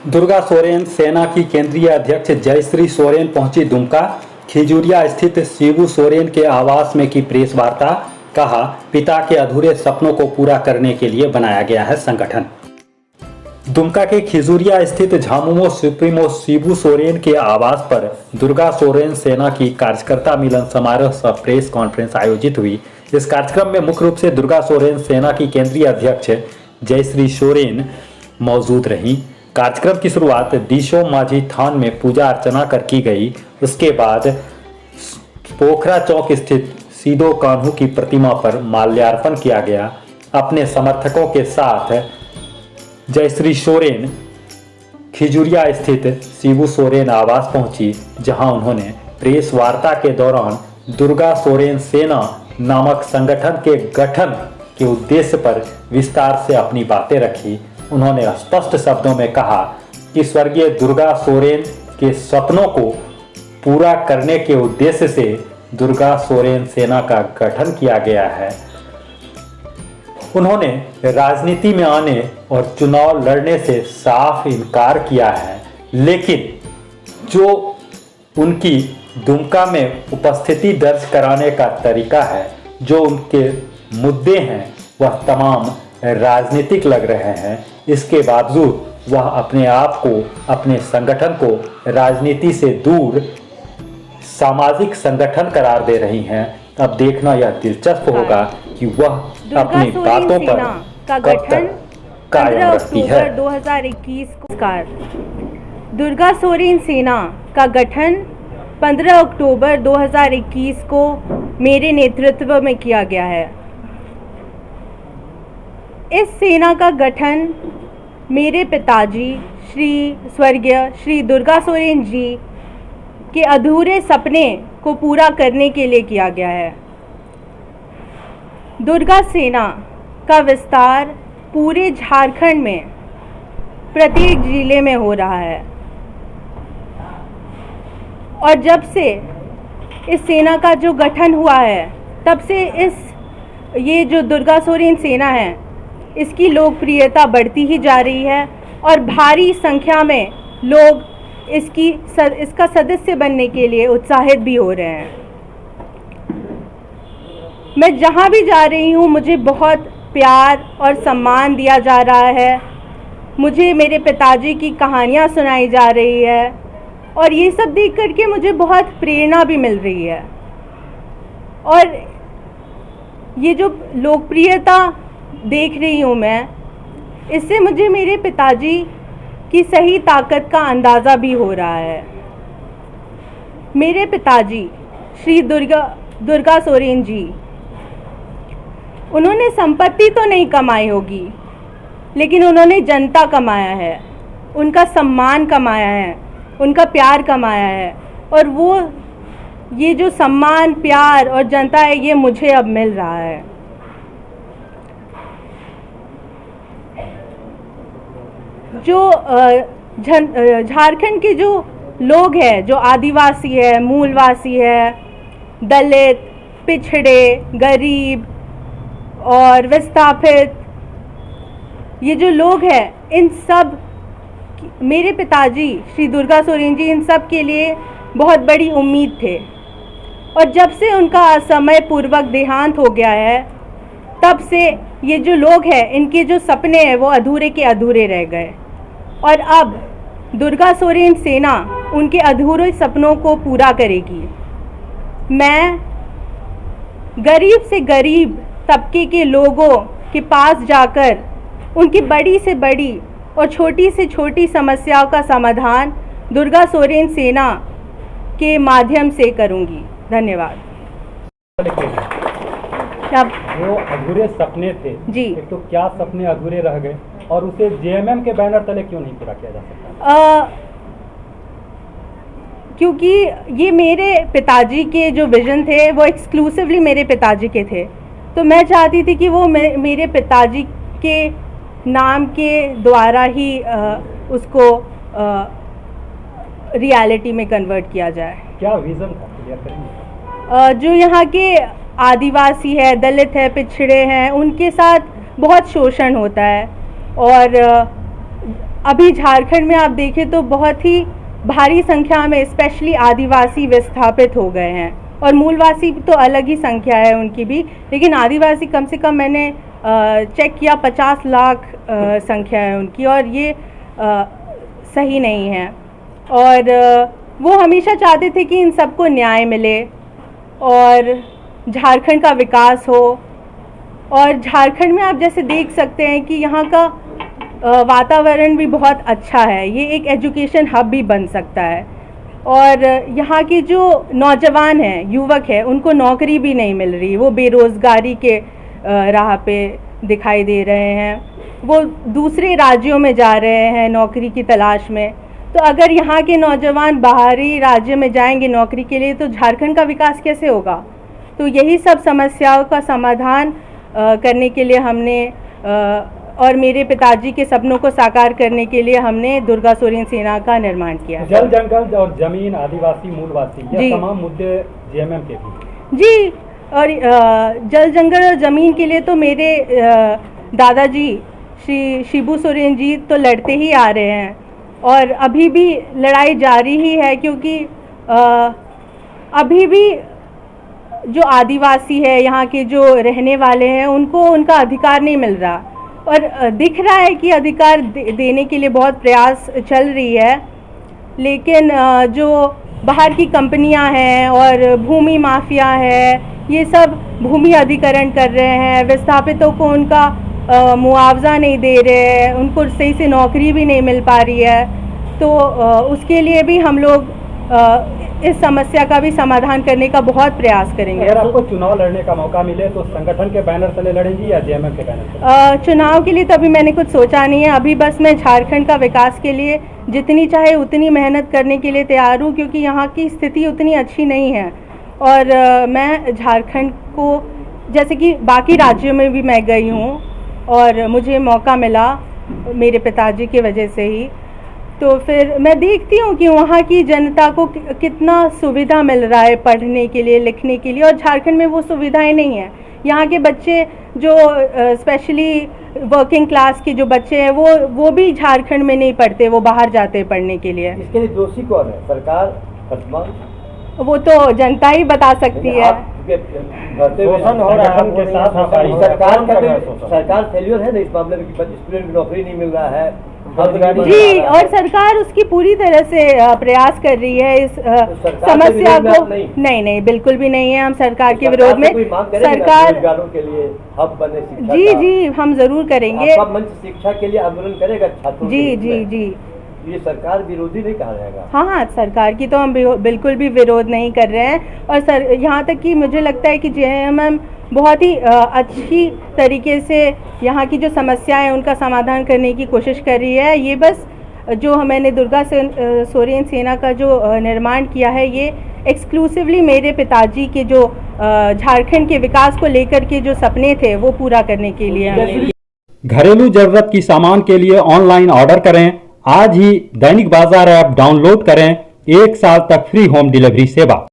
दुर्गा सोरेन सेना की केंद्रीय अध्यक्ष जयश्री सोरेन पहुंची दुमका। खिजूरिया स्थित शिबू सोरेन के आवास में की प्रेस वार्ता। कहा, पिता के अधूरे सपनों को पूरा करने के लिए बनाया गया है संगठन। दुमका के खिजूरिया स्थित झामुमो सुप्रीमो शिबू सोरेन के आवास पर दुर्गा सोरेन सेना की कार्यकर्ता मिलन समारोह सह प्रेस कॉन्फ्रेंस आयोजित हुई। इस कार्यक्रम में मुख्य रूप से दुर्गा सोरेन सेना की केंद्रीय अध्यक्ष जयश्री सोरेन मौजूद रहीं। कार्यक्रम की शुरुआत दिशो माझी थान में पूजा अर्चना कर की गई। उसके बाद पोखरा चौक स्थित सीदो कान्हू की प्रतिमा पर माल्यार्पण किया गया। अपने समर्थकों के साथ जयश्री सोरेन खिजूरिया स्थित शिबू सोरेन आवास पहुंची, जहां उन्होंने प्रेस वार्ता के दौरान दुर्गा सोरेन सेना नामक संगठन के गठन के उद्देश्य पर विस्तार से अपनी बातें रखी। उन्होंने स्पष्ट शब्दों में कहा कि स्वर्गीय दुर्गा सोरेन के सपनों को पूरा करने के उद्देश्य से दुर्गा सोरेन सेना का गठन किया गया है। उन्होंने राजनीति में आने और चुनाव लड़ने से साफ इनकार किया है, लेकिन जो उनकी दुमका में उपस्थिति दर्ज कराने का तरीका है, जो उनके मुद्दे हैं, वह तमाम राजनीतिक लग रहे हैं। इसके बावजूद वह अपने आप को, अपने संगठन को राजनीति से दूर सामाजिक संगठन करार दे रही हैं। अब देखना यह दिलचस्प होगा कि वह अपनी बातों पर कब तक कायम रखती है। 2021 को दुर्गा सोरेन सेना का गठन 15 अक्टूबर 2021 को मेरे नेतृत्व में किया गया है। इस सेना का गठन मेरे पिताजी स्वर्गीय श्री दुर्गा सोरेन जी के अधूरे सपने को पूरा करने के लिए किया गया है। दुर्गा सेना का विस्तार पूरे झारखंड में प्रत्येक जिले में हो रहा है और जब से इस सेना का जो गठन हुआ है, तब से ये जो दुर्गा सोरेन सेना है, इसकी लोकप्रियता बढ़ती ही जा रही है और भारी संख्या में लोग इसका सदस्य बनने के लिए उत्साहित भी हो रहे हैं। मैं जहाँ भी जा रही हूँ, मुझे बहुत प्यार और सम्मान दिया जा रहा है। मुझे मेरे पिताजी की कहानियाँ सुनाई जा रही है और ये सब देख करके मुझे बहुत प्रेरणा भी मिल रही है। और ये जो लोकप्रियता देख रही हूँ मैं, इससे मुझे मेरे पिताजी की सही ताकत का अंदाज़ा भी हो रहा है। मेरे पिताजी श्री दुर्गा सोरेन जी, उन्होंने संपत्ति तो नहीं कमाई होगी, लेकिन उन्होंने जनता कमाया है, उनका सम्मान कमाया है, उनका प्यार कमाया है। और वो ये जो सम्मान, प्यार और जनता है, ये मुझे अब मिल रहा है। जो झारखंड के जो लोग हैं, जो आदिवासी है, मूलवासी है, दलित, पिछड़े, गरीब और विस्थापित, ये जो लोग हैं, इन सब मेरे पिताजी श्री दुर्गा सोरेन जी इन सब के लिए बहुत बड़ी उम्मीद थे। और जब से उनका असमय पूर्वक देहांत हो गया है, तब से ये जो लोग हैं, इनके जो सपने हैं, वो अधूरे के अधूरे रह गए। और अब दुर्गा सोरेन सेना उनके अधूरे सपनों को पूरा करेगी। मैं गरीब से गरीब तबके के लोगों के पास जाकर उनकी बड़ी से बड़ी और छोटी से छोटी समस्याओं का समाधान दुर्गा सोरेन सेना के माध्यम से करूंगी। धन्यवाद। जो अधूरे सपने थे जी, एक तो क्या सपने अधूरे रह गए और उसे जेएमएम के बैनर तले क्यों नहीं पूरा किया जा सकता? क्योंकि ये मेरे पिताजी के जो विजन थे, वो एक्सक्लूसिवली मेरे पिताजी के थे। तो मैं चाहती थी कि वो मेरे पिताजी के नाम के द्वारा ही उसको रियलिटी में कन्वर्ट किया जाए। क्या विज़न था, क्लियर करेंगे? जो यहाँ के आदिवासी है, दलित है, पिछड़े हैं, उनके साथ बहुत शोषण होता है और अभी झारखंड में आप देखें तो बहुत ही भारी संख्या में स्पेशली आदिवासी विस्थापित हो गए हैं, और मूलवासी तो अलग ही संख्या है उनकी भी, लेकिन आदिवासी कम से कम मैंने चेक किया 50 लाख संख्या है उनकी, और ये सही नहीं है। और वो हमेशा चाहते थे कि इन सबको न्याय मिले और झारखंड का विकास हो। और झारखंड में आप जैसे देख सकते हैं कि यहाँ का वातावरण भी बहुत अच्छा है, ये एक एजुकेशन हब भी बन सकता है। और यहाँ के जो नौजवान हैं, युवक हैं, उनको नौकरी भी नहीं मिल रही, वो बेरोज़गारी के राह पे दिखाई दे रहे हैं, वो दूसरे राज्यों में जा रहे हैं नौकरी की तलाश में। तो अगर यहाँ के नौजवान बाहरी राज्य में जाएंगे नौकरी के लिए तो झारखंड का विकास कैसे होगा? तो यही सब समस्याओं का समाधान करने के लिए हमने और मेरे पिताजी के सपनों को साकार करने के लिए हमने दुर्गा सोरेन सेना का निर्माण किया। जल जंगल और जमीन, आदिवासी मूलवासी, ये तमाम मुद्दे जेएमएम के भी। जी, और जल जंगल और ज़मीन के लिए तो मेरे दादाजी श्री शिबू सोरेन जी तो लड़ते ही आ रहे हैं, और अभी भी लड़ाई जारी ही है, क्योंकि अभी भी जो आदिवासी है, यहाँ के जो रहने वाले हैं, उनको उनका अधिकार नहीं मिल रहा। और दिख रहा है कि अधिकार देने के लिए बहुत प्रयास चल रही है, लेकिन जो बाहर की कंपनियां हैं और भूमि माफिया है, ये सब भूमि अधिग्रहण कर रहे हैं, विस्थापितों को उनका मुआवजा नहीं दे रहे हैं, उनको सही से नौकरी भी नहीं मिल पा रही है। तो उसके लिए भी हम लोग इस समस्या का भी समाधान करने का बहुत प्रयास करेंगे। अगर आपको चुनाव लड़ने का मौका मिले तो संगठन के बैनर तले लड़ेंगी या जेएमएम के बैनर तले? चुनाव के लिए तो अभी मैंने कुछ सोचा नहीं है, अभी बस मैं झारखंड का विकास के लिए जितनी चाहे उतनी मेहनत करने के लिए तैयार हूँ, क्योंकि यहाँ की स्थिति उतनी अच्छी नहीं है। और मैं झारखंड को, जैसे कि बाकी राज्यों में भी मैं गई हूँ और मुझे मौका मिला मेरे पिताजी की वजह से ही, तो फिर मैं देखती हूँ कि वहाँ की जनता को कितना सुविधा मिल रहा है पढ़ने के लिए, लिखने के लिए, और झारखंड में वो सुविधाएं नहीं हैं। यहाँ के बच्चे जो स्पेशली वर्किंग क्लास के जो बच्चे हैं वो भी झारखंड में नहीं पढ़ते, वो बाहर जाते हैं पढ़ने के लिए। इसके लिए दोषी कौन है? सरकार, वर्तमान? वो तो जनता ही बता सकती है। शोषण हो रहा है उनके साथ, सरकार फेलियर है ना इस मामले में कि स्टूडेंट की नौकरी नहीं मिल रहा है। जी, और सरकार उसकी पूरी तरह से प्रयास कर रही है इस समस्या को। नहीं, बिल्कुल भी नहीं है हम सरकार के विरोध में। सरकार के लिए हब बने शिक्षा जी, हम जरूर करेंगे। मंच शिक्षा के लिए आंदोलन करेगा छात्रों? जी, ये सरकार विरोधी नहीं कहा जाएगा? हाँ, सरकार की तो हम बिल्कुल भी विरोध नहीं कर रहे हैं। और यहाँ तक कि मुझे लगता है कि जेएमएम बहुत ही अच्छी तरीके से यहाँ की जो समस्याएं हैं उनका समाधान करने की कोशिश कर रही है। ये बस जो मैंने दुर्गा सोरेन सेना का जो निर्माण किया है, ये एक्सक्लूसिवली मेरे पिताजी के जो झारखंड के विकास को लेकर के जो सपने थे वो पूरा करने के लिए। घरेलू जरूरत की सामान के लिए ऑनलाइन ऑर्डर करें। आज ही दैनिक बाजार ऐप डाउनलोड करें। 1 साल तक फ्री होम डिलीवरी सेवा।